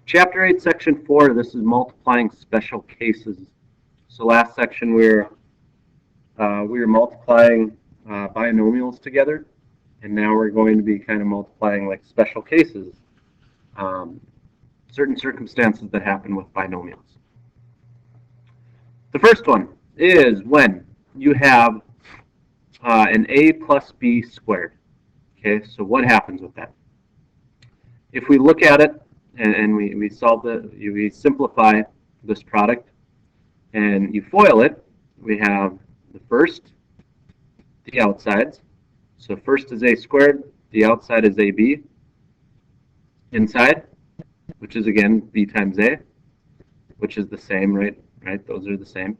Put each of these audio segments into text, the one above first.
Chapter 8, Section 4, this is multiplying special cases. So last section we were multiplying binomials together, and now we're going to be kind of multiplying like special cases, certain circumstances that happen with binomials. The first one is when you have an a plus b squared. Okay, so what happens with that? If we look at it and we solve we simplify this product and you FOIL it, we have the first, the outsides. So first is a squared, the outside is ab. Inside, which is again b times a, which is the same, right? Those are the same.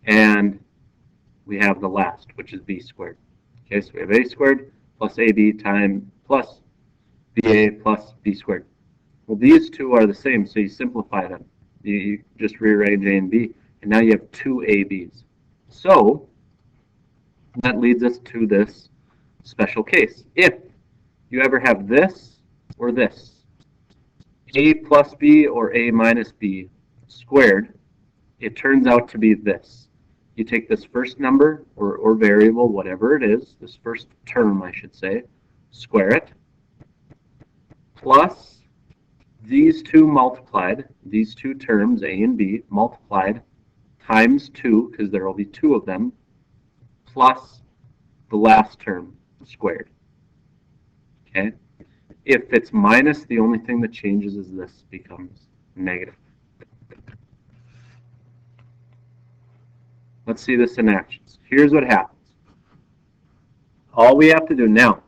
And we have the last, which is b squared. Okay, so we have a squared plus ab times plus ba plus b squared. Well, these two are the same, so you simplify them. You just rearrange a and b, and now you have two ab's. So that leads us to this special case. If you ever have this or this, a plus b or a minus b squared, it turns out to be this. You take this first number or variable, whatever it is, this first term, I should say, square it, plus these two multiplied, these two terms, a and b, multiplied times 2, because there will be two of them, plus the last term squared. Okay? If it's minus, the only thing that changes is this becomes negative. Let's see this in actions. Here's what happens. All we have to do now,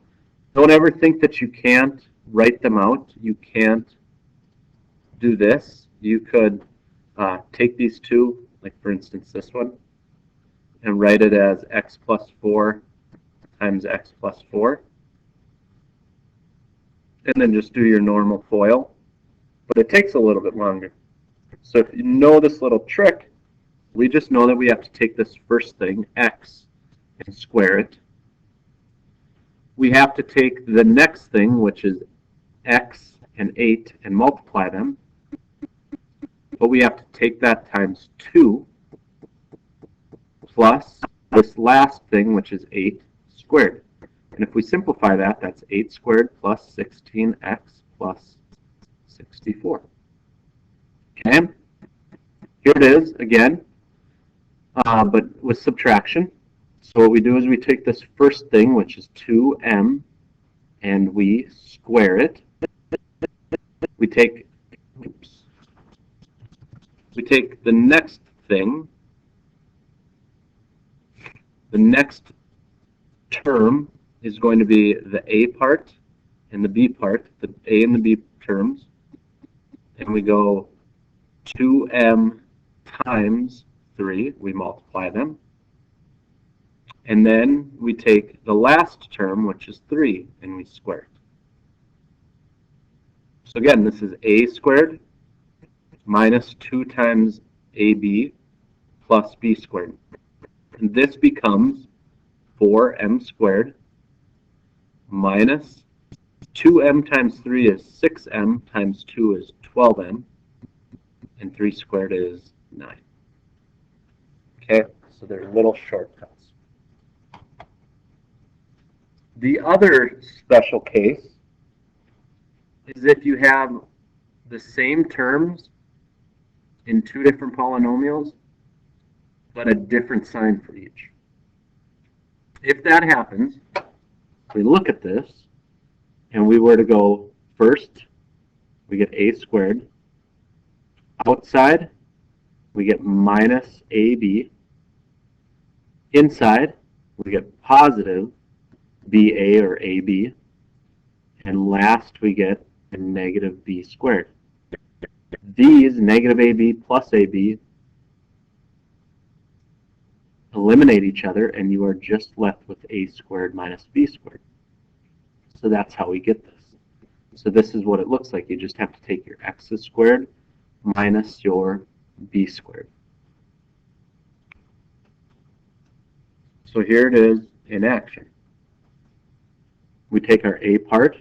don't ever think that you can't write them out. You can't do this. You could take these two, like for instance this one, and write it as x plus 4 times x plus 4. And then just do your normal FOIL. But it takes a little bit longer. So if you know this little trick, we just know that we have to take this first thing, x, and square it. We have to take the next thing, which is x and 8, and multiply them. But we have to take that times 2 plus this last thing, which is 8 squared. And if we simplify that, that's 8 squared plus 16x plus 64. Okay? Here it is again, but with subtraction. So what we do is we take this first thing, which is 2m, and we square it. We take the next thing, the next term is going to be the a part and the b part, the a and the b terms, and we go 2m times 3, we multiply them, and then we take the last term, which is 3, and we square it. So again, this is a squared minus 2 times ab plus b squared. And this becomes 4m squared minus 2m times 3 is 6m times 2 is 12m, and 3 squared is 9. Okay, so they're little shortcuts. The other special case is if you have the same terms in two different polynomials, but a different sign for each. If that happens, we look at this, and we were to go first, we get a squared. Outside, we get minus ab. Inside, we get positive ba or ab. And last, we get a negative b squared. These, negative ab plus ab, eliminate each other, and you are just left with a squared minus b squared. So that's how we get this. So this is what it looks like. You just have to take your x's squared minus your b squared. So here it is in action. We take our a part.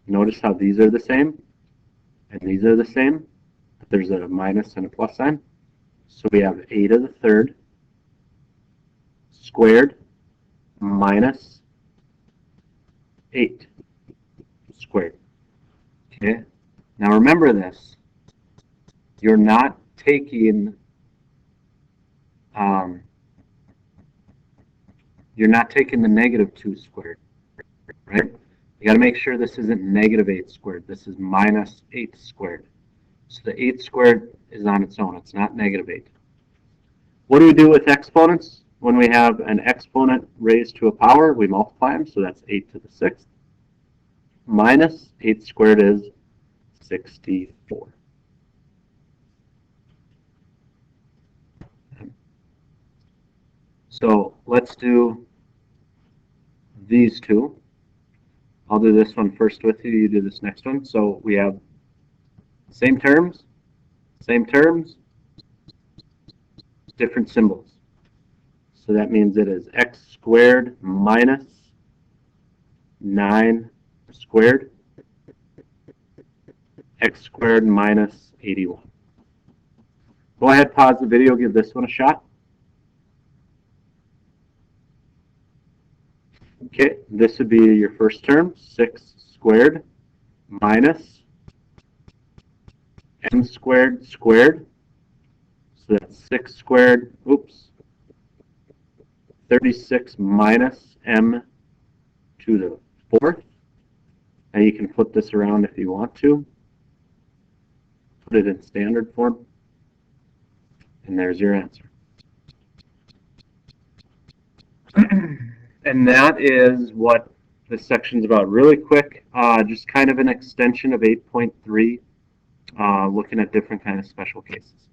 Notice how these are the same. and these are the same, but there's a minus and a plus sign. So we have 8 to the third squared minus 8 squared. Okay. Now remember this. You're not taking the negative 2 squared, right? You got to make sure this isn't negative 8 squared. This is minus 8 squared. So the 8 squared is on its own. It's not negative 8. What do we do with exponents? When we have an exponent raised to a power, we multiply them. So that's 8 to the 6th. Minus 8 squared is 64. So let's do these two. I'll do this one first with you. You do this next one. So we have same terms, different symbols. So that means it is x squared minus 9 squared, x squared minus 81. Go ahead, pause the video, give this one a shot. Okay, this would be your first term, 6 squared minus m squared squared. So that's 6 squared, 36 minus m to the 4th. And you can flip this around if you want to. Put it in standard form. And there's your answer. And that is what this section's about. Really quick, just kind of an extension of 8.3, looking at different kind of special cases.